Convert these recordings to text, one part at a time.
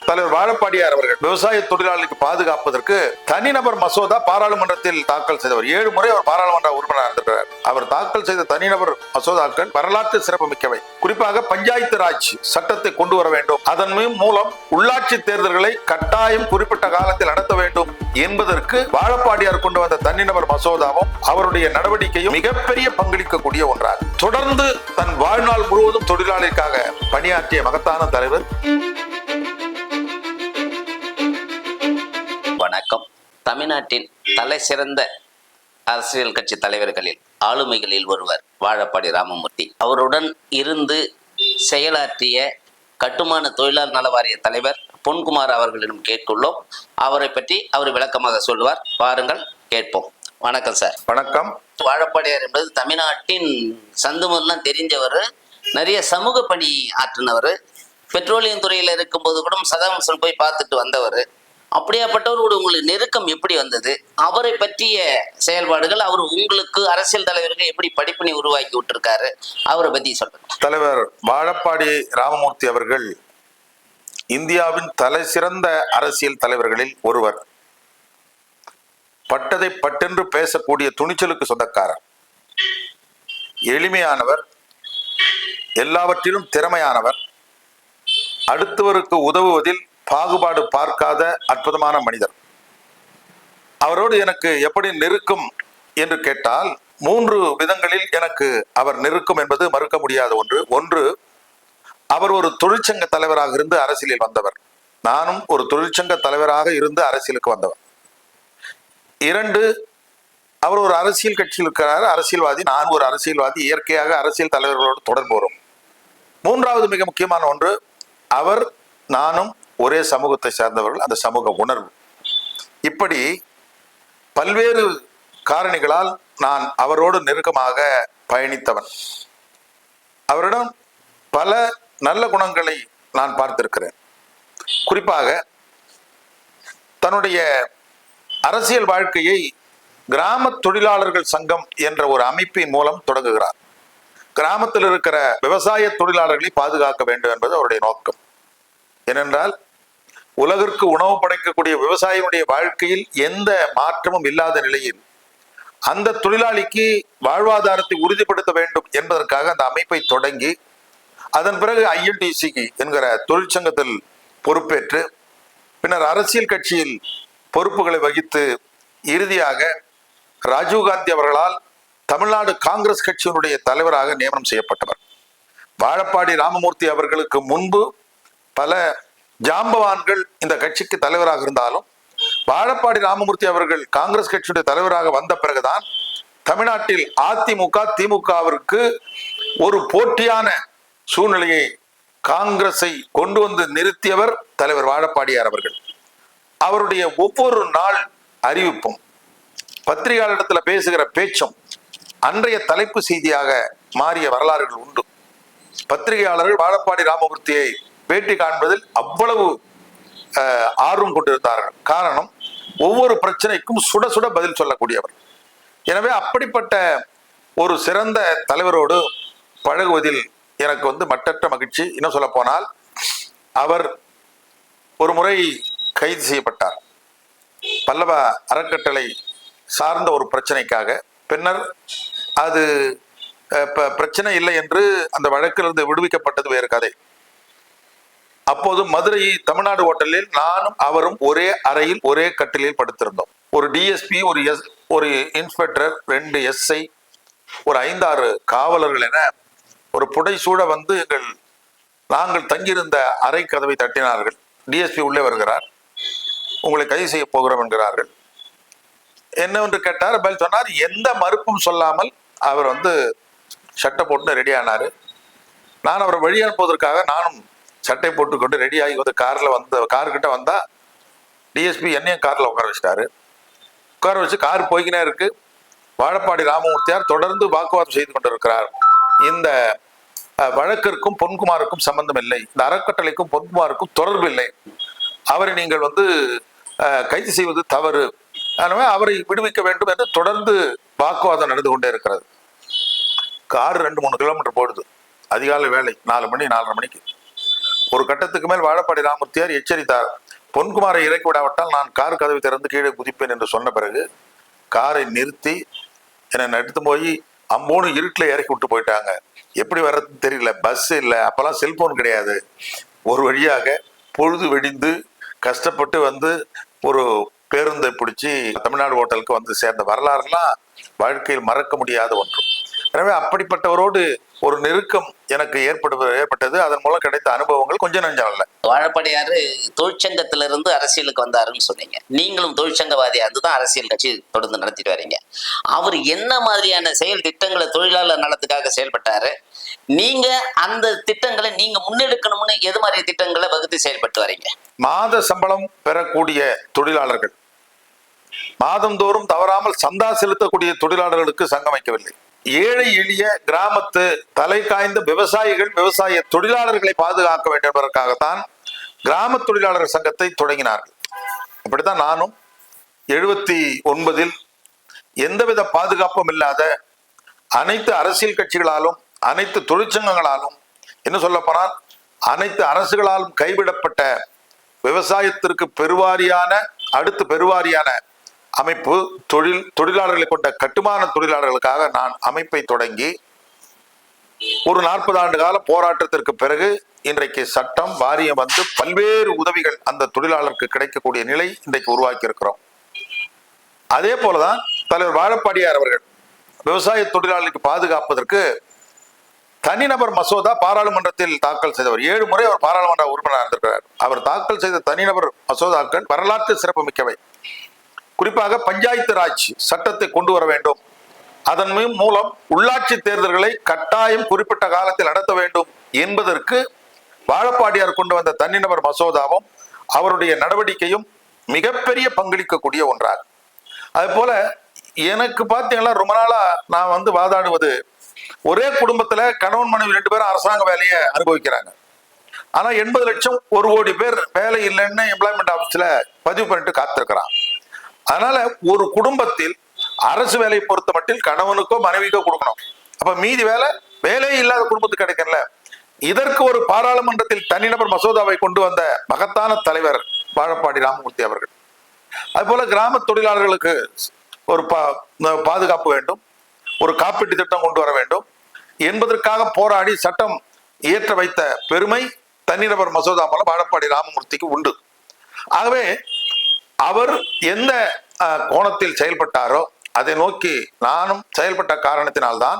தலைவர் வாழப்பாடியார் அவர்கள் விவசாய தொழிலாளர்களுக்கு பாதுகாப்பதற்கு தனிநபர் மசோதா பாராளுமன்றத்தில் தாக்கல் செய்தவர். 7 முறை அவர் பாராளுமன்ற உறுப்பினர் இருக்கிறார். அவர் தாக்கல் செய்த தனிநபர் மசோதாக்கள் வரலாற்று சிறப்புமிக்கவை. குறிப்பாக பஞ்சாயத்து ராஜ் சட்டத்தை கொண்டு வர வேண்டும், அதன் மூலம் உள்ளாட்சி தேர்தல்களை கட்டாயம் குறிப்பிட்ட காலத்தில் நடத்த வேண்டும் என்பதற்கு வாழப்பாடியார் கொண்டு வந்த தனிநபர் மசோதாவும் அவருடைய நடவடிக்கையும் மிகப்பெரிய பங்களிக்கக்கூடிய ஒன்றாகும். தொடர்ந்து தன் வாழ்நாள் முழுவதும் தொழிலாளர்களுக்காக பணியாற்றிய மகத்தான தலைவர். வணக்கம். தமிழ்நாட்டின் தலை சிறந்த அரசியல் கட்சி தலைவர்களில் ஆளுமைகளில் ஒருவர் வாழப்பாடி ராமமூர்த்தி. அவருடன் இருந்து செயலாற்றிய கட்டுமான தொழிலாளர் நல வாரிய தலைவர் பொன்குமார் அவர்களிடம் கேட்டுள்ளோம். அவரை பற்றி அவர் விளக்கமாக சொல்லுவார். பாருங்கள், கேட்போம். வணக்கம் சார். வணக்கம். வாழப்பாடியார் என்பது தமிழ்நாட்டின் சந்துமெல்லாம் தெரிஞ்சவர். நிறைய சமூக பணி ஆற்றினவர். பெட்ரோலியம் துறையில் இருக்கும்போது கூட சதாம்சன் போய் பார்த்துட்டு வந்தவர். அப்படியாப்பட்டவரோட உங்களுக்கு நெருக்கம் எப்படி வந்தது? அவரை பற்றிய செயல்பாடுகள், அவர் உங்களுக்கு அரசியல் தலைவர்கள் எப்படி படிப்பினை உருவாக்கி விட்டுருக்காரு, அவரை பத்தி சொல்லுங்க. தலைவர் வாழப்பாடி ராமமூர்த்தி அவர்கள் இந்தியாவின் தலை சிறந்த அரசியல் தலைவர்களில் ஒருவர். பட்டதை பட்டென்று பேசக்கூடிய துணிச்சலுக்கு சொந்தக்காரர். எளிமையானவர், எல்லாவற்றிலும் திறமையானவர், அடுத்தவருக்கு உதவுவதில் பாகுபாடு பார்க்காத அற்புதமான மனிதர். அவரோடு எனக்கு எப்படி நெருக்கம் என்று கேட்டால் 3 விதங்களில் எனக்கு அவர் நெருக்கம் என்பது மறுக்க முடியாத ஒன்று. ஒன்று, அவர் ஒரு தொழிற்சங்க தலைவராக இருந்து அரசியலில் வந்தவர். நானும் ஒரு தொழிற்சங்க தலைவராக இருந்து அரசியலுக்கு வந்தவர். 2, அவர் ஒரு அரசியல் கட்சியில் இருக்கிறார், அரசியல்வாதி. நான் ஒரு அரசியல்வாதி. இயற்கையாக அரசியல் தலைவர்களோடு தொடர்பு வரும். 3வது மிக முக்கியமான ஒன்று, அவர் நானும் ஒரே சமூகத்தை சேர்ந்தவர்கள். அந்த சமூக உணர்வு. இப்படி பல்வேறு காரணிகளால் நான் அவரோடு நெருக்கமாக பயணித்தவன். அவரிடம் பல நல்ல குணங்களை நான் பார்த்திருக்கிறேன். குறிப்பாக தன்னுடைய அரசியல் வாழ்க்கையை கிராம தொழிலாளர்கள் சங்கம் என்ற ஒரு அமைப்பின் மூலம் தொடங்குகிறார். கிராமத்தில் இருக்கிற விவசாய தொழிலாளர்களை பாதுகாக்க வேண்டும் என்பது அவருடைய நோக்கம். ஏனென்றால் உலகிற்கு உணவு படைக்கக்கூடிய விவசாயிகளுடைய வாழ்க்கையில் எந்த மாற்றமும் இல்லாத நிலையில் அந்த தொழிலாளிக்கு வாழ்வாதாரத்தை உறுதிப்படுத்த வேண்டும் என்பதற்காக அந்த அமைப்பை தொடங்கி அதன் பிறகு ILTC என்கிற தொழிற்சங்கத்தில் பொறுப்பேற்று பின்னர் அரசியல் கட்சியில் பொறுப்புகளை வகித்து இறுதியாக ராஜீவ்காந்தி அவர்களால் தமிழ்நாடு காங்கிரஸ் கட்சியினுடைய தலைவராக நியமனம் செய்யப்பட்டவர். வாழப்பாடி ராமமூர்த்தி அவர்களுக்கு முன்பு பல ஜாம்பவான்கள் இந்த கட்சிக்கு தலைவராக இருந்தாலும் வாழப்பாடி ராமமூர்த்தி அவர்கள் காங்கிரஸ் கட்சியுடைய தலைவராக வந்த பிறகுதான் தமிழ்நாட்டில் அதிமுக திமுகவிற்கு ஒரு போட்டியான சூழ்நிலையை காங்கிரஸை கொண்டு வந்து நிறுத்தியவர் தலைவர் வாழப்பாடியார் அவர்கள். அவருடைய ஒவ்வொரு நாள் அறிவிப்பும் பத்திரிகையாளரிடத்துல பேசுகிற பேச்சும் அன்றைய தலைப்பு செய்தியாக மாறிய வரலாறுகள் உண்டு. பத்திரிகையாளர்கள் வாழப்பாடி ராமமூர்த்தியை பேட்டி காண்பதில் அவ்வளவு ஆர்வம் கொண்டிருந்தார்கள். காரணம், ஒவ்வொரு பிரச்சனைக்கும் சுட சுட பதில் சொல்லக்கூடியவர். எனவே அப்படிப்பட்ட ஒரு சிறந்த தலைவரோடு பழகுவதில் எனக்கு மட்டற்ற மகிழ்ச்சி. இன்னும் சொல்ல போனால், அவர் ஒரு முறை கைது செய்யப்பட்டார். பல்லவ அறக்கட்டளை சார்ந்த ஒரு பிரச்சனைக்காக. பின்னர் அது பிரச்சனை இல்லை என்று அந்த வழக்கிலிருந்து விடுவிக்கப்பட்டது வேறு கதை. அப்போது மதுரை தமிழ்நாடு ஹோட்டலில் நானும் அவரும் ஒரே அறையில் ஒரே கட்டிலில் படுத்திருந்தோம். ஒரு DSP, ஒரு இன்ஸ்பெக்டர், 2 SI, ஒரு 5-6 காவலர்கள் என ஒரு புடைசூழ நாங்கள் தங்கியிருந்த அறை கதவை தட்டினார்கள். DSP உள்ளே வருகிறார். உங்களை கைது செய்ய போகிறோம் என்கிறார்கள். என்னவென்று கேட்டார். பதில் சொன்னார். எந்த மறுப்பும் சொல்லாமல் அவர் சட்டை போட்டு ரெடி ஆனார். நான் அவரை வழி அனுப்புவதற்காக நானும் சட்டை போட்டுக்கொண்டு ரெடியாகி கார்கிட்ட வந்தா DSP என்னையும் கார்ல உட்கார வச்சிட்டாரு. உட்கார வச்சு கார் போய்கினே இருக்கு. வாழப்பாடி ராமமூர்த்தியார் தொடர்ந்து வாக்குவாதம் செய்து கொண்டிருக்கிறார். இந்த வழக்கிற்கும் பொன்குமாருக்கும் சம்பந்தம் இல்லை, இந்த அறக்கட்டளைக்கும் பொன்குமாருக்கும் தொடர்பு இல்லை, அவரை நீங்கள் கைது செய்வது தவறு, எனவே அவரை விடுவிக்க வேண்டும் என்று தொடர்ந்து வாக்குவாதம் நடந்து கொண்டே இருக்கிறது. கார் 2-3 கிலோமீட்டர் போடுது. அதிகாலை வேலை 4 மணி 4:30 மணிக்கு ஒரு கட்டத்துக்கு மேல் வாழப்பாடி ராமமூர்த்தியார் எச்சரித்தார், பொன்குமாரை இறக்கி விடாவிட்டால் நான் கார் கதவை திறந்து கீழே குதிப்பேன் என்று சொன்ன பிறகு காரை நிறுத்தி என்னை எடுத்து போய் அம்போன்னு இருட்டில் இறக்கி விட்டு போயிட்டாங்க. எப்படி வர்றதுன்னு தெரியல, பஸ் இல்லை, அப்பெல்லாம் செல்போன் கிடையாது. ஒரு வழியாக பொழுது வெடிந்து கஷ்டப்பட்டு வந்து ஒரு பேருந்தை பிடிச்சி தமிழ்நாடு ஹோட்டலுக்கு வந்து சேர்ந்த வரலாறுலாம் வாழ்க்கையில் மறக்க முடியாத ஒன்று. எனவே அப்படிப்பட்டவரோடு ஒரு நெருக்கம் எனக்கு ஏற்பட்டது. அதன் மூலம் கிடைத்த அனுபவங்கள் கொஞ்சம் நஞ்சம் இல்லை. வாழப்பாடியாரு தொழிற்சங்கத்திலிருந்து அரசியலுக்கு வந்தாருன்னு சொன்னீங்க. நீங்களும் தொழிற்சங்கவாதியா இருந்துதான் அரசியல் கட்சி தொடர்ந்து நடத்திட்டு வரீங்க. அவர் என்ன மாதிரியான செயல் திட்டங்களை தொழிலாளர் நலத்துக்காக செயல்பட்டாரு? நீங்க அந்த திட்டங்களை நீங்க முன்னெடுக்கணும்னு எது மாதிரி திட்டங்களை வகுத்து செயல்பட்டு வரீங்க? மாத சம்பளம் பெறக்கூடிய தொழிலாளர்கள், மாதந்தோறும் தவறாமல் சந்தா செலுத்தக்கூடிய தொழிலாளர்களுக்கு சங்கம் வைக்கவில்லை. ஏழை எளிய கிராமத்து தலை காய்ந்த விவசாயிகள், விவசாய தொழிலாளர்களை பாதுகாக்க வேண்டும் என்பதற்காகத்தான் கிராம தொழிலாளர் சங்கத்தை தொடங்கினார்கள். அப்படித்தான் நானும் 79 எந்தவித பாதுகாப்பும் இல்லாத அனைத்து அரசியல் கட்சிகளாலும் அனைத்து தொழிற்சங்கங்களாலும் என்ன சொல்ல போனால் அனைத்து அரசுகளாலும் கைவிடப்பட்ட விவசாயத்திற்கு அடுத்து பெருவாரியான அமைப்பு தொழிலாளர்களை கொண்ட கட்டுமான தொழிலாளர்களுக்காக நான் அமைப்பை தொடங்கி ஒரு 40 ஆண்டு கால போராட்டத்திற்கு பிறகு இன்றைக்கு சட்டம் வாரியம் வந்து பல்வேறு உதவிகள் அந்த தொழிலாளருக்கு கிடைக்கக்கூடிய நிலை இன்றைக்கு உருவாக்கி இருக்கிறோம். அதே போலதான் தலைவர் வாழப்பாடியார் அவர்கள் விவசாய தொழிலாளர்களுக்கு பாதுகாப்பதற்கு தனிநபர் மசோதா பாராளுமன்றத்தில் தாக்கல் செய்தவர். 7 முறை அவர் பாராளுமன்ற உறுப்பினராக இருந்திருக்கிறார். அவர் தாக்கல் செய்த தனிநபர் மசோதாக்கள் வரலாற்று சிறப்பு மிக்கவை. குறிப்பாக பஞ்சாயத்து ராஜ் சட்டத்தை கொண்டு வர வேண்டும், அதன் மூலம் உள்ளாட்சி தேர்தல்களை கட்டாயம் குறிப்பிட்ட காலத்தில் நடத்த வேண்டும் என்பதற்கு வாழப்பாடியார் கொண்டு வந்த தனிநபர் மசோதாவும் அவருடைய நடவடிக்கையும் மிகப்பெரிய பங்களிக்கக்கூடிய ஒன்றாகும். அது போல எனக்கு பார்த்தீங்கன்னா ரொம்ப நாளா நான் வந்து வாதாடுவது, ஒரே குடும்பத்துல கணவன் மனைவி 2 பேரும் அரசாங்க வேலையை அனுபவிக்கிறாங்க. ஆனா 80 லட்சம் 1 கோடி பேர் வேலை இல்லைன்னு எம்ப்ளாய்மெண்ட் ஆபீஸ்ல பதிவு பண்ணிட்டு காத்திருக்கிறான். அதனால ஒரு குடும்பத்தில் அரசு வேலையை பொறுத்த மட்டில் கணவனுக்கோ மனைவிக்கோ கொடுக்கணும். அப்ப மீதி வேலை இல்லாத குடும்பத்துக்கு கிடைக்கல. இதற்கு ஒரு பாராளுமன்றத்தில் தனிநபர் மசோதாவை கொண்டு வந்த மகத்தான தலைவர் வாழப்பாடி ராமமூர்த்தி அவர்கள். அதுபோல கிராம தொழிலாளர்களுக்கு ஒரு பாதுகாப்பு வேண்டும், ஒரு காப்பீட்டு திட்டம் கொண்டு வர வேண்டும் என்பதற்காக போராடி சட்டம் இயற்ற வைத்த பெருமை தனிநபர் மசோதா மூலம் வாழப்பாடி ராமமூர்த்திக்கு உண்டு. ஆகவே அவர் எந்த கோணத்தில் செயல்பட்டாரோ அதை நோக்கி நானும் செயல்பட்ட காரணத்தினால்தான்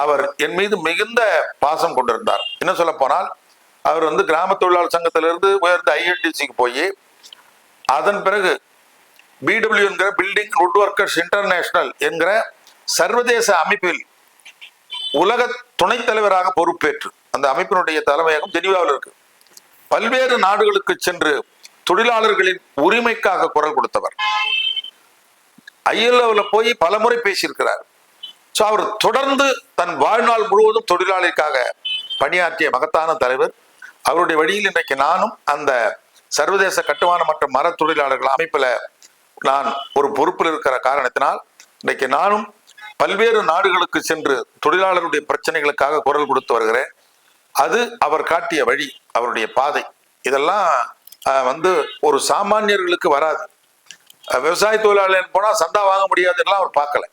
அவர் என் மீது மிகுந்த பாசம் கொண்டிருந்தார். என்ன சொல்ல போனால் அவர் வந்து கிராம தொழிலாளர் சங்கத்திலிருந்து உயர்ந்த INTC-க்கு போய் அதன் பிறகு BW என்கிற பில்டிங் வுட் ஒர்க்கர்ஸ் இன்டர்நேஷனல் என்கிற சர்வதேச அமைப்பில் உலக துணைத் தலைவராக பொறுப்பேற்று, அந்த அமைப்பினுடைய தலைமையகம் ஜெனீவாவில் இருக்கு, பல்வேறு நாடுகளுக்கு சென்று தொழிலாளர்களின் உரிமைக்காக குரல் கொடுத்தவர். ILO-வில் போய் பலமுறை பேசியிருக்கிறார். ஸோ அவர் தொடர்ந்து தன் வாழ்நாள் முழுவதும் தொழிலாளர்களுக்காக பணியாற்றிய மகத்தான தலைவர். அவருடைய வழியில் இன்றைக்கு நானும் அந்த சர்வதேச கட்டுமான மற்றும் மர தொழிலாளர்கள் அமைப்புல நான் ஒரு பொறுப்பில் இருக்கிற காரணத்தினால் இன்றைக்கு நானும் பல்வேறு நாடுகளுக்கு சென்று தொழிலாளருடைய பிரச்சனைகளுக்காக குரல் கொடுத்து வருகிறேன். அது அவர் காட்டிய வழி, அவருடைய பாதை. இதெல்லாம் வந்து ஒரு சாமானியர்களுக்கு வராது. விவசாய தொழிலாளர் போனா சந்தா வாங்க முடியாதுலாம் அவர் பார்க்கல.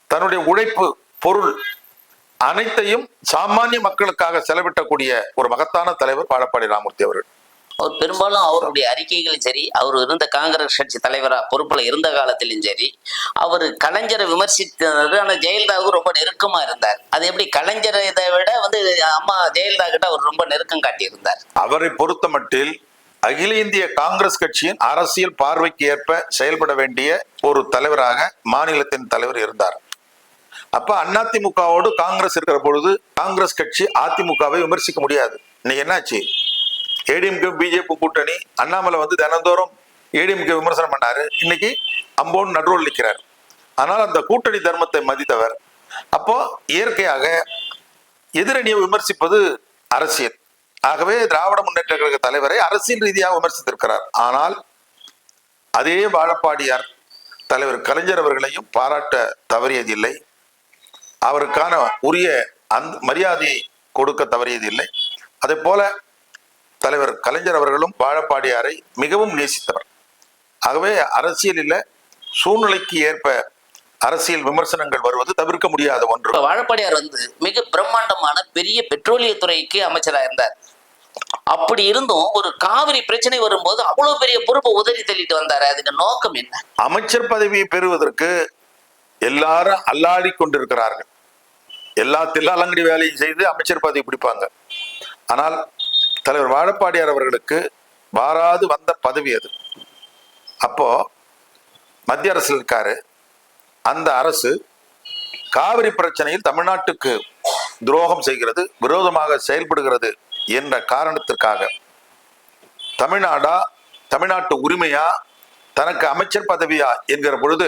தன்னுடைய உழைப்பு, பொருள் அனைத்தையும் சாமானிய மக்களுக்காக செலவிட்டக்கூடிய ஒரு மகத்தான தலைவர் வாழப்பாடி ராமமூர்த்தி அவர்கள். அவர் பெரும்பாலும் அவருடைய அறிக்கைகளும் சரி, அவர் இருந்த காங்கிரஸ் கட்சி தலைவரா பொறுப்புல இருந்த காலத்திலும் சரி, அவர் கலைஞரை விமர்சித்தது. ஆனா ஜெயலலிதாவுக்கு ரொம்ப நெருக்கமா இருந்தார். அது எப்படி கலைஞரை இதை விட வந்து அம்மா ஜெயலலிதா கிட்ட அவர் ரொம்ப நெருக்கம் காட்டியிருந்தார். அவரை பொறுத்த மட்டில் அகில இந்திய காங்கிரஸ் கட்சியின் அரசியல் பார்வைக்கு ஏற்ப செயல்பட வேண்டிய ஒரு தலைவராக மாநிலத்தின் தலைவர் இருந்தார். அப்ப அதிமுகவோடு காங்கிரஸ் இருக்கிற பொழுது காங்கிரஸ் கட்சி அதிமுகவை விமர்சிக்க முடியாது. இன்னைக்கு என்னாச்சு, ஏடிஎம்கே பிஜேபி கூட்டணி, அண்ணாமலை வந்து தினந்தோறும் ஏடிஎம்கே விமர்சனம் பண்ணாரு, இன்னைக்கு அம்போடு நடுரோல் நிற்கிறார். ஆனால் அந்த கூட்டணி தர்மத்தை மதித்தவர். அப்போ இயற்கையாக எதிரணியை விமர்சிப்பது அரசியல். ஆகவே திராவிட முன்னேற்ற கழக தலைவரை அரசியல் ரீதியாக விமர்சித்திருக்கிறார். ஆனால் அதே வாழப்பாடியார் தலைவர் கலைஞர் அவர்களையும் பாராட்ட தவறியதில்லை, அவருக்கான உரிய அந்த மரியாதையை கொடுக்க தவறியதில்லை. அதே போல தலைவர் கலைஞர் அவர்களும் வாழப்பாடியாரை மிகவும் நேசித்தவர். ஆகவே அரசியலில் சூழ்நிலைக்கு ஏற்ப அரசியல் விமர்சனங்கள் வருவது தவிர்க்க முடியாத ஒன்று. இப்ப வாழப்பாடியார் வந்து மிக பிரம்மாண்டமான பெரிய பெட்ரோலியத்துறைக்கு அமைச்சரா இருந்தார். அப்படி இருந்தும் ஒரு காவிரி பிரச்சனை வரும்போது அவ்வளவு பெரிய பொறுப்பை உதறி தள்ளிட்டு வந்தாரு. அதுக்கு நோக்கம் என்ன? அமைச்சர் பதவியை பெறுவதற்கு எல்லாரும் அல்லாடி கொண்டிருக்கிறார்கள். எல்லா தில்லாலங்கடி வேலையும் செய்து அமைச்சர் பதவி பிடிப்பாங்க. ஆனால் தலைவர் வாழப்பாடியார் அவர்களுக்கு வாராது வந்த பதவி அது. அப்போ மத்திய அரசு இருக்காரு, அந்த அரசு காவிரி பிரச்சனையில் தமிழ்நாட்டுக்கு துரோகம் செய்கிறது, விரோதமாக செயல்படுகிறது என்ற காரணத்திற்காக தமிழ்நாட்டு உரிமையா தனக்கு அமைச்சர் பதவியா என்கிற பொழுது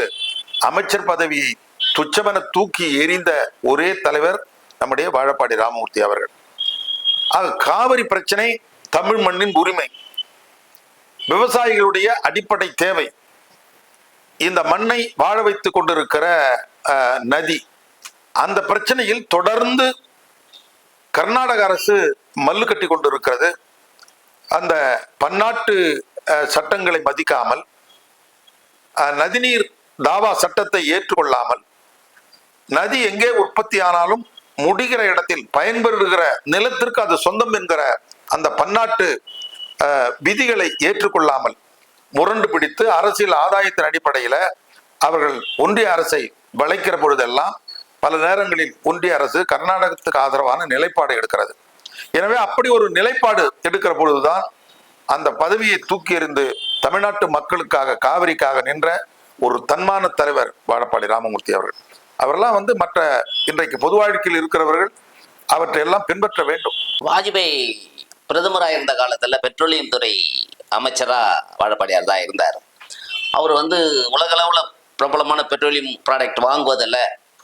அமைச்சர் பதவியை துச்சமென தூக்கி எறிந்த ஒரே தலைவர் நம்முடைய வாழப்பாடி ராமமூர்த்தி அவர்கள். ஆக காவிரி பிரச்சனை தமிழ் மண்ணின் உரிமை, விவசாயிகளுடைய அடிப்படை தேவை, இந்த மண்ணை வாழ வைத்துக் கொண்டிருக்கிற நதி. அந்த பிரச்சனையில் தொடர்ந்து கர்நாடக அரசு மல்லு கட்டி கொண்டிருக்கிறது. அந்த பன்னாட்டு சட்டங்களை மதிக்காமல், நதிநீர் தாவா சட்டத்தை ஏற்றுக்கொள்ளாமல், நதி எங்கே உற்பத்தி ஆனாலும் முடிகிற இடத்தில் பயன்பெறுகிற நிலத்திற்கு அது சொந்தம் என்கிற அந்த பன்னாட்டு விதிகளை ஏற்றுக்கொள்ளாமல் முரண்டு பிடித்து அரசியல் ஆதாயத்தின் அடிப்படையில் அவர்கள் ஒன்றிய அரசை வளைக்கிற பொழுதெல்லாம் பல நேரங்களில் ஒன்றிய அரசு கர்நாடகத்துக்கு ஆதரவான நிலைப்பாடு எடுக்கிறது. எனவே அப்படி ஒரு நிலைப்பாடு எடுக்கிற பொழுதுதான் அந்த பதவியை தூக்கி எறிந்து தமிழ்நாட்டு மக்களுக்காக காவிரிக்காக நின்ற ஒரு தன்மான தலைவர் வாழப்பாடி ராமமூர்த்தி அவர்கள். அவரெல்லாம் மற்ற இன்றைக்கு பொது வாழ்க்கையில் இருக்கிறவர்கள் அவற்றை எல்லாம் பின்பற்ற வேண்டும். வாஜ்பாய் பிரதமராக இருந்த காலத்துல பெட்ரோலியம் துறை அமைச்சரா வாழப்பாடியார் தான் இருந்தார். அவர் உலகளவுல பிரபலமான பெட்ரோலியம் ப்ராடக்ட் வாங்குவதில்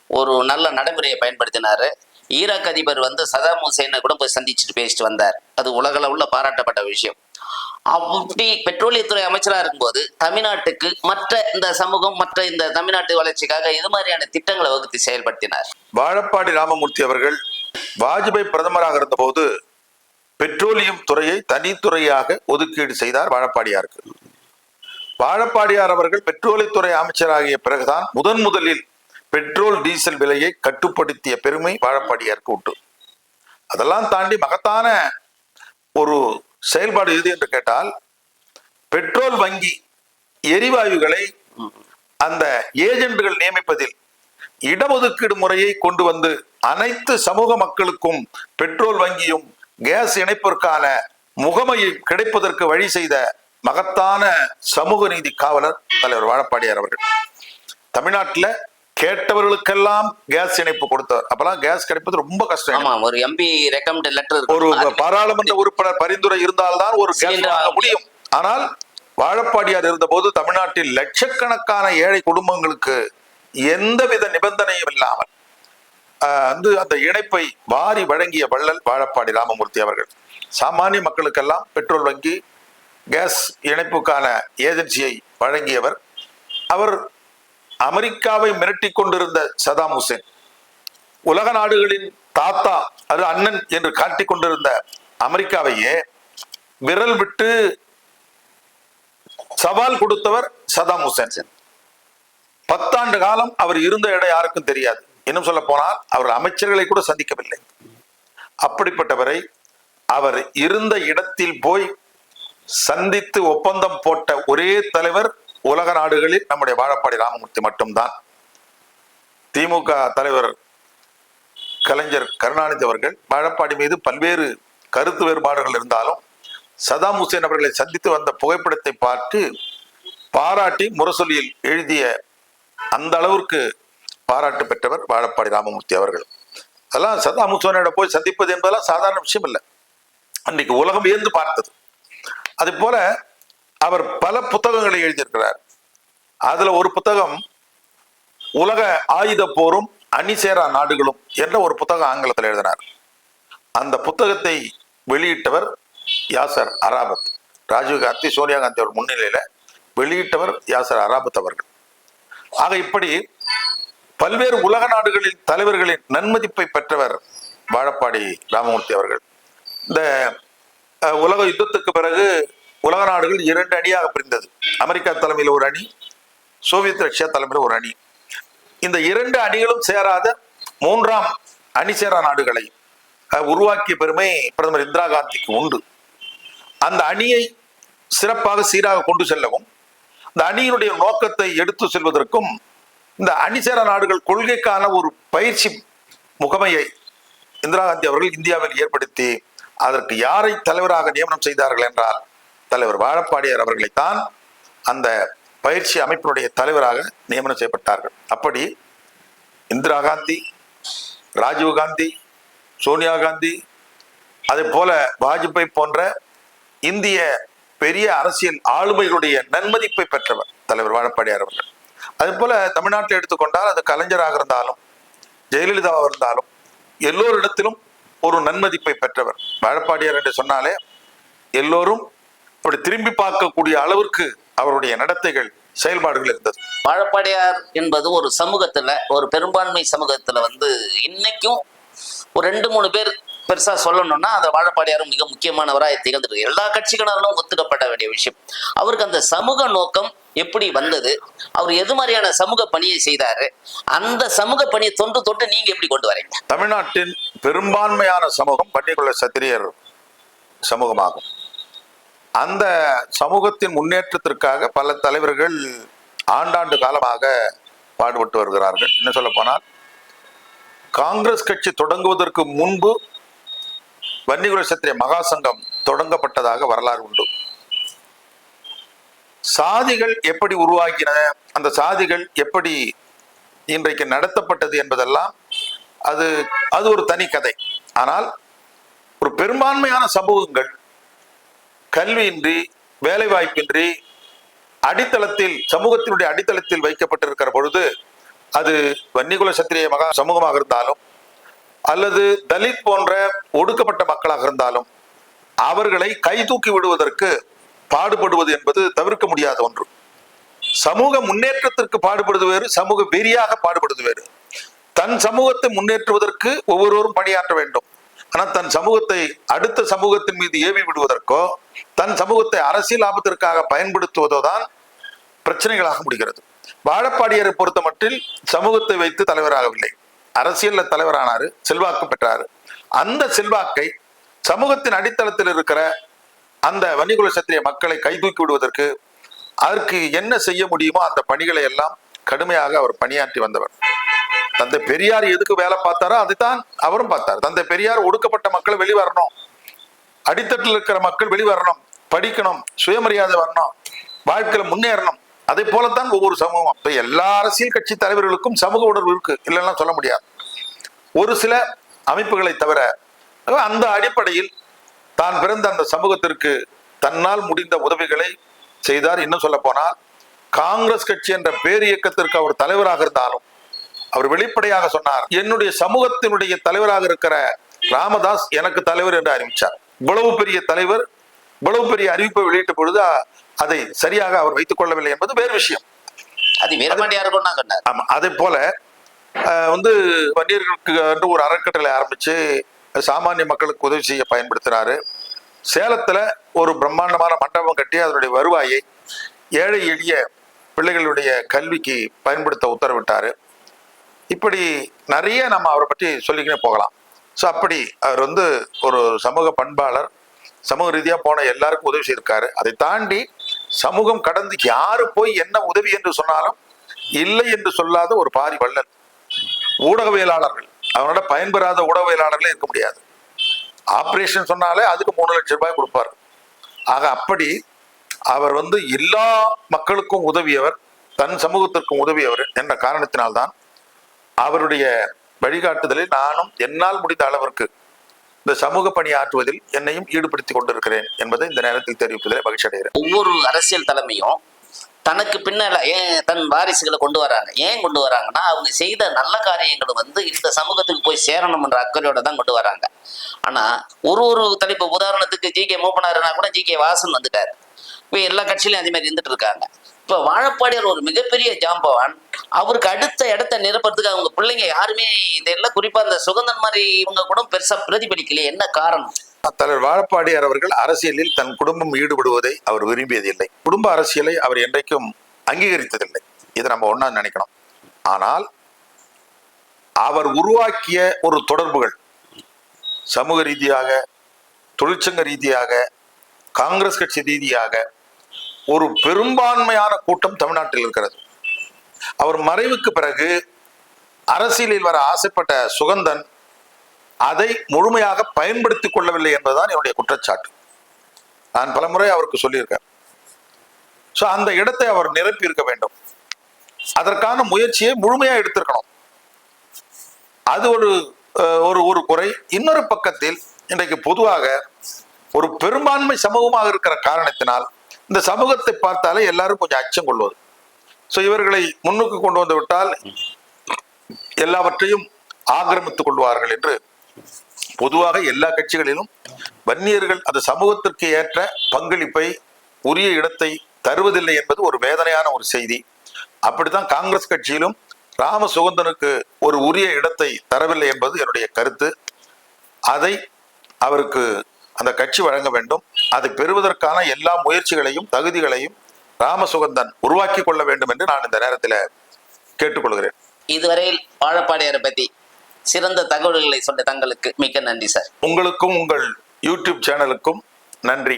ஒரு நல்ல நடைமுறையை பயன்படுத்தினாரு. ஈராக் அதிபர் சதாம் ஹுசேனை கூட போய் சந்திச்சுட்டு பேசிட்டு வந்தார். அது உலகளவுல பாராட்டப்பட்ட விஷயம். அப்படி பெட்ரோலியத்துறை அமைச்சராக இருக்கும்போது தமிழ்நாட்டுக்கு மற்ற இந்த சமூகம் மற்ற இந்த தமிழ்நாட்டு வளர்ச்சிக்காக இது மாதிரியான திட்டங்களை வகுத்து செயல்படுத்தினார். வாழப்பாடி ராமமூர்த்தி அவர்கள் வாஜ்பாய் பிரதமராக இருந்த போது பெட்ரோலியம் துறையை தனித்துறையாக ஒதுக்கீடு செய்தார் வாழப்பாடியாருக்கு. வாழப்பாடியார் அவர்கள் பெட்ரோலியத்துறை அமைச்சராகிய பிறகுதான் முதலில் பெட்ரோல் டீசல் விலையை கட்டுப்படுத்திய பெருமை வாழப்பாடியாருக்கு உண்டு. அதெல்லாம் தாண்டி மகத்தான ஒரு செயல்பாடு எது என்று கேட்டால், பெட்ரோல் வங்கி எரிவாயுகளை அந்த ஏஜென்ட்கள் நியமிப்பதில் இடஒதுக்கீடு முறையை கொண்டு அனைத்து சமூக மக்களுக்கும் பெட்ரோல் வங்கியும் கேஸ் இணைப்பிற்கான முகமையை கிடைப்பதற்கு வழி செய்த மகத்தான சமூக நீதி காவலர் தலைவர் வாழப்பாடியார் அவர்கள். தமிழ்நாட்டில் கேட்டவர்களுக்கெல்லாம் கேஸ் இணைப்பு கொடுத்தவர். அப்பெல்லாம் கேஸ் கிடைப்பது ரொம்ப கஷ்டம். ஒரு எம்பி ரெக்கமெண்ட் லெட்டர், ஒரு பாராளுமன்ற உறுப்பினர் பரிந்துரை இருந்தால்தான் ஒரு கேஸ் வாங்க முடியும். ஆனால் வாழப்பாடியார் இருந்த போது தமிழ்நாட்டில் லட்சக்கணக்கான ஏழை குடும்பங்களுக்கு எந்தவித நிபந்தனையும் இல்லாமல் அந்த இணைப்பை வாரி வழங்கிய வள்ளல் வாழப்பாடி ராமமூர்த்தி அவர்கள். சாமானிய மக்களுக்கெல்லாம் பெட்ரோல் வங்கி கேஸ் இணைப்புக்கான ஏஜென்சியை வழங்கியவர். அவர் அமெரிக்காவை மிரட்டி கொண்டிருந்த சதாம் ஹுசேன், உலக நாடுகளின் தாத்தா அது அண்ணன் என்று காட்டிக் கொண்டிருந்த அமெரிக்காவையே விரல் விட்டு சவால் கொடுத்தவர் சதாம் ஹுசேன். 10 ஆண்டு காலம் அவர் இருந்த இடம் யாருக்கும் தெரியாது. இன்னும் சொல்ல போனால் அவர் அமைச்சர்களை கூட சந்திக்கவில்லை. அப்படிப்பட்டவரை அவர் இருந்த இடத்தில் போய் சந்தித்து ஒப்பந்தம் போட்ட ஒரே தலைவர் உலக நாடுகளில் நம்முடைய வாழப்பாடி ராமமூர்த்தி மட்டும்தான். திமுக தலைவர் கலைஞர் கருணாநிதி அவர்கள் வாழப்பாடி மீது பல்வேறு கருத்து வேறுபாடுகள் இருந்தாலும் சதாம் ஹுசேன் அவர்களை சந்தித்து வந்த புகைப்படத்தை பார்த்து பாராட்டி முரசொலியில் எழுதிய அந்த அளவிற்கு பாராட்டு பெற்றவர் வாழப்பாடி ராமமூர்த்தி அவர்கள். அதெல்லாம் சதாம் ஹுசேனோட போய் சந்திப்பது என்பதெல்லாம் சாதாரண விஷயம் இல்லை, அன்றைக்கு உலகம் வியந்து பார்த்தது. அது போல அவர் பல புத்தகங்களை எழுதியிருக்கிறார். அதுல ஒரு புத்தகம் உலக ஆயுத போரும் அணிசேரா நாடுகளும் என்ற ஒரு புத்தகம் ஆங்கிலத்தில் எழுதினார். அந்த புத்தகத்தை வெளியிட்டவர் யாசர் அராபத். ராஜீவ்காந்தி சோனியா காந்தி அவர் முன்னிலையில வெளியிட்டவர் யாசர் அராபத் அவர்கள். ஆக இப்படி பல்வேறு உலக நாடுகளின் தலைவர்களின் நன்மதிப்பை பெற்றவர் வாழப்பாடி ராமமூர்த்தி அவர்கள். இந்த உலக யுத்தத்துக்கு பிறகு உலக நாடுகள் 2 அணியாக பிரிந்தது. அமெரிக்கா தலைமையில் ஒரு அணி, சோவியத் ரஷ்யா தலைமையில் ஒரு அணி. இந்த 2 அணிகளும் சேராத 3ஆம் அணி சேரா நாடுகளை உருவாக்கிய பெருமை பிரதமர் இந்திரா காந்திக்கு உண்டு. அந்த அணியை சிறப்பாக சீராக கொண்டு செல்லவும், இந்த அணியினுடைய நோக்கத்தை எடுத்து செல்வதற்கும் இந்த அணிசேரா நாடுகள் கொள்கைக்கான ஒரு பயிற்சி முகமையை இந்திரா காந்தி அவர்கள் இந்தியாவில் ஏற்படுத்தி அதற்கு யாரை தலைவராக நியமனம் செய்தார்கள் என்றால் தலைவர் வாழப்பாடியார் அவர்களைத்தான் அந்த பயிற்சி அமைப்பினுடைய தலைவராக நியமனம் செய்யப்பட்டார்கள். அப்படி இந்திரா காந்தி, ராஜீவ் காந்தி, சோனியா காந்தி, அதே போல வாஜ்பாய் போன்ற இந்திய பெரிய அரசியல் ஆளுமைகளுடைய நன்மதிப்பை பெற்றவர் தலைவர் வாழப்பாடியார் அவர்கள். அதே போல தமிழ்நாட்டில் எடுத்துக்கொண்டால் அது கலைஞராக இருந்தாலும் ஜெயலலிதாவாக இருந்தாலும் எல்லோரிடத்திலும் ஒரு நன்மதிப்பை பெற்றவர். வாழப்பாடியார் என்று சொன்னாலே எல்லோரும் அப்படி திரும்பி பார்க்கக்கூடிய அளவிற்கு அவருடைய நடத்தைகள், செயல்பாடுகள் இருந்தது. வாழப்பாடியார் என்பது ஒரு சமூகத்துல, ஒரு பெரும்பான்மை சமூகத்துல இன்னைக்கும் ஒரு 2-3 பேர் பெருசா சொல்லணும்னா அந்த வாழப்பாடியாரும் மிக முக்கியமானவராக திகழ்ந்துருக்கு. எல்லா கட்சிகளாலும் ஒத்துக்கப்பட வேண்டிய விஷயம். அவருக்கு அந்த சமூக நோக்கம் எப்படி வந்தது, அவர் எது மாதிரியான சமூக பணியை செய்தாரு, அந்த சமூக பணியை தொட்டு நீங்க எப்படி கொண்டு வரீங்க? தமிழ்நாட்டின் பெரும்பான்மையான சமூகம் பண்டிகுல சத்திரியர் சமூகமாகும். அந்த சமூகத்தின் முன்னேற்றத்திற்காக பல தலைவர்கள் ஆண்டாண்டு காலமாக பாடுபட்டு வருகிறார்கள். என்ன சொல்ல போனால், காங்கிரஸ் கட்சி தொடங்குவதற்கு முன்பு வன்னிகுல சத்திரிய மகாசங்கம் தொடங்கப்பட்டதாக வரலாறு உண்டு. சாதிகள் எப்படி உருவாக்கின, அந்த சாதிகள் எப்படி இன்றைக்கு நடத்தப்பட்டது என்பதெல்லாம் அது ஒரு தனி கதை. ஆனால் ஒரு பெரும்பான்மையான சமூகங்கள் கல்வியின்றி, வேலை வாய்ப்பின்றி, அடித்தளத்தில், சமூகத்தினுடைய அடித்தளத்தில் வைக்கப்பட்டிருக்கிற பொழுது, அது வன்னிகுல சத்திரிய மகா சமூகமாக இருந்தாலும் அல்லது தலித் போன்ற ஒடுக்கப்பட்ட மக்களாக இருந்தாலும் அவர்களை கை தூக்கி விடுவதற்கு பாடுபடுவது என்பது தவிர்க்க முடியாத ஒன்று. சமூக முன்னேற்றத்திற்கு பாடுபடுவது வேறு, சமூக வெறியாக பாடுபடுவது வேறு. தன் சமூகத்தை முன்னேற்றுவதற்கு ஒவ்வொருவரும் பணியாற்ற வேண்டும். ஆனால் தன் சமூகத்தை அடுத்த சமூகத்தின் மீது ஏவி விடுவதற்கோ, தன் சமூகத்தை அரசியல் லாபத்திற்காக பயன்படுத்துவதோ தான் பிரச்சனைகளாக முடிகிறது. வாழப்பாடியாரை பொறுத்த மட்டில் சமூகத்தை வைத்து தலைவராகவில்லை, அரசியல்ல தலைவரானாரு, செல்வாக்கு பெற்றாரு. அந்த செல்வாக்கை சமூகத்தின் அடித்தளத்தில் இருக்கிற அந்த வன்னிகுல சத்திரிய மக்களை கைதூக்கி விடுவதற்கு அதற்கு என்ன செய்ய முடியுமோ அந்த பணிகளை எல்லாம் கடுமையாக அவர் பணியாற்றி வந்தவர். தந்தை பெரியார் எதுக்கு வேலை பார்த்தாரோ அதைத்தான் அவரும் பார்த்தார். தந்தை பெரியார் ஒடுக்கப்பட்ட மக்கள் வெளிவரணும், அடித்தட்டில் இருக்கிற மக்கள் வெளிவரணும், படிக்கணும், சுயமரியாதை வரணும், வாழ்க்கையில முன்னேறணும். அதே போலத்தான் ஒவ்வொரு சமூகம். இப்ப எல்லா அரசியல் கட்சி தலைவர்களுக்கும் சமூக உணர்வு இருக்கு, இல்லைன்னா சொல்ல முடியாது. ஒரு சில அமைப்புகளை தவிர அந்த அடிப்படையில் தான் பிறந்த அந்த சமூகத்திற்கு தன்னால் முடிந்த உதவிகளை செய்தார். இன்னும் சொல்ல போனால் காங்கிரஸ் கட்சி என்ற பேர் இயக்கத்திற்கு அவர் தலைவராக இருந்தாலும் அவர் வெளிப்படையாக சொன்னார், என்னுடைய சமூகத்தினுடைய தலைவராக இருக்கிற ராமதாஸ் எனக்கு தலைவர் என்று அறிவிச்சார். இவ்வளவு பெரிய தலைவர், இவ்வளவு பெரிய அறிவிப்பை வெளியிட்ட பொழுது அதை சரியாக அவர் வைத்துக் கொள்ளவில்லை என்பது வேறு விஷயம். ஆமா, அதே போல வன்னியர்களுக்கு என்று ஒரு அறக்கட்டளை ஆரம்பிச்சு சாமானிய மக்களுக்கு உதவி செய்ய பயன்படுத்தினாரு. சேலத்துல ஒரு பிரம்மாண்டமான மண்டபம் கட்டி அதனுடைய வருவாயை ஏழை எளிய பிள்ளைகளுடைய கல்விக்கு பயன்படுத்த உத்தரவிட்டாரு. இப்படி நிறைய நம்ம அவரை பற்றி சொல்லிக்கினே போகலாம். ஸோ அப்படி அவர் ஒரு சமூக பண்பாளர், சமூக ரீதியாக போன எல்லாருக்கும் உதவி செய்திருக்காரு. அதை தாண்டி சமூகம் கடந்து யாரு போய் என்ன உதவி என்று சொன்னாலும் இல்லை என்று சொல்லாத ஒரு பாரி வள்ளல். ஊடகவியலாளர்கள், அவனோட பயன்பெறாத ஊடகவியலாளர்களே இருக்க முடியாது. ஆபரேஷன் சொன்னாலே அதுக்கு 3 லட்சம் ரூபாய் கொடுப்பார். ஆக அப்படி அவர் எல்லா மக்களுக்கும் உதவியவர், தன் சமூகத்திற்கும் உதவியவர் என்ற காரணத்தினால்தான் அவருடைய வழிகாட்டுதலில் நானும் என்னால் முடிந்த அளவிற்கு இந்த சமூக பணி ஆற்றுவதில் என்னையும் ஈடுபடுத்திக் கொண்டிருக்கிறேன் என்பதை இந்த நேரத்தில் தெரிவிப்பதிலே மகிழ்ச்சி அடைகிறேன். ஒவ்வொரு அரசியல் தலைமையும் தனக்கு பின்னால ஏன் தன் வாரிசுகளை கொண்டு வராங்க. ஏன் கொண்டு வராங்கன்னா, அவங்க செய்த நல்ல காரியங்கள் இந்த சமூகத்துக்கு போய் சேரணும்ன்ற அக்கறையோட தான் கொண்டு வராங்க. ஆனா ஒரு தலைப்பு, உதாரணத்துக்கு ஜி.கே. மூப்பனாருனா கூட ஜி.கே. வாசன் வந்துட்டாரு. இப்போ எல்லா கட்சியிலும் அதே மாதிரி இருந்துட்டு இருக்காங்க. இப்ப வாழப்பாடியார் ஒரு மிகப்பெரிய ஜாம்பவான். அவருக்கு அடுத்த இடத்தை நிரப்புறதுக்கு அவங்க பிள்ளைங்க யாருமே இதெல்லாம், குறிப்பா அந்த சுகந்தன் மாதிரி இவங்க கூட பெருசா பிரதிபலிக்கலையே, என்ன காரணம்? தலைவர் வாழப்பாடியார் அவர்கள் அரசியலில் தன் குடும்பம் ஈடுபடுவதை அவர் விரும்பியதில்லை. குடும்ப அரசியலை அவர் என்றைக்கும் அங்கீகரித்ததில்லை. இதை நம்ம ஒண்ணா நினைக்கணும். ஆனால் அவர் உருவாக்கிய ஒரு தொடர்புகள் சமூக ரீதியாக, தொழிற்சங்க ரீதியாக, காங்கிரஸ் கட்சி ரீதியாக ஒரு பெரும்பான்மையான கூட்டம் தமிழ்நாட்டில் இருக்கிறது. அவர் மறைவுக்கு பிறகு அரசியலில் வர ஆசைப்பட்ட சுகந்தன் அதை முழுமையாக பயன்படுத்திக் கொள்ளவில்லை என்பதுதான் என்னுடைய குற்றச்சாட்டு. நான் பலமுறை அவருக்கு சொல்லியிருக்கேன். ஸோ அந்த இடத்தை அவர் நிரப்பி இருக்க வேண்டும். அதற்கான முயற்சியை முழுமையா எடுத்திருக்கணும். அது ஒரு ஒரு குறை. இன்னொரு பக்கத்தில் இன்றைக்கு பொதுவாக ஒரு பெரும்பான்மை சமூகமாக இருக்கிற காரணத்தினால் இந்த சமூகத்தை பார்த்தாலே எல்லாரும் கொஞ்சம் அச்சம் கொள்வது. ஸோ இவர்களை முன்னுக்கு கொண்டு வந்து விட்டால் எல்லாவற்றையும் ஆக்கிரமித்துக் கொள்வார்கள் என்று பொதுவாக எல்லா கட்சிகளிலும் வன்னியர்கள் அந்த சமூகத்திற்கு ஏற்ற பங்களிப்பை, உரிய இடத்தை தருவதில்லை என்பது ஒரு வேதனையான ஒரு செய்தி. அப்படித்தான் காங்கிரஸ் கட்சியிலும் ராம சுகந்தனுக்கு ஒரு உரிய இடத்தை தரவில்லை என்பது என்னுடைய கருத்து. அதை அவருக்கு அந்த கட்சி வழங்க வேண்டும். அதை பெறுவதற்கான எல்லா முயற்சிகளையும் தகுதிகளையும் ராமசுகந்தன் உருவாக்கி கொள்ள வேண்டும் என்று நான் இந்த நேரத்தில் கேட்டுக்கொள்கிறேன். இதுவரையில் வாழப்பாடியாரை பத்தி சிறந்த தகவல்களை சொன்ன தங்களுக்கு மிக்க நன்றி சார். உங்களுக்கும் உங்கள் யூடியூப் சேனலுக்கும் நன்றி.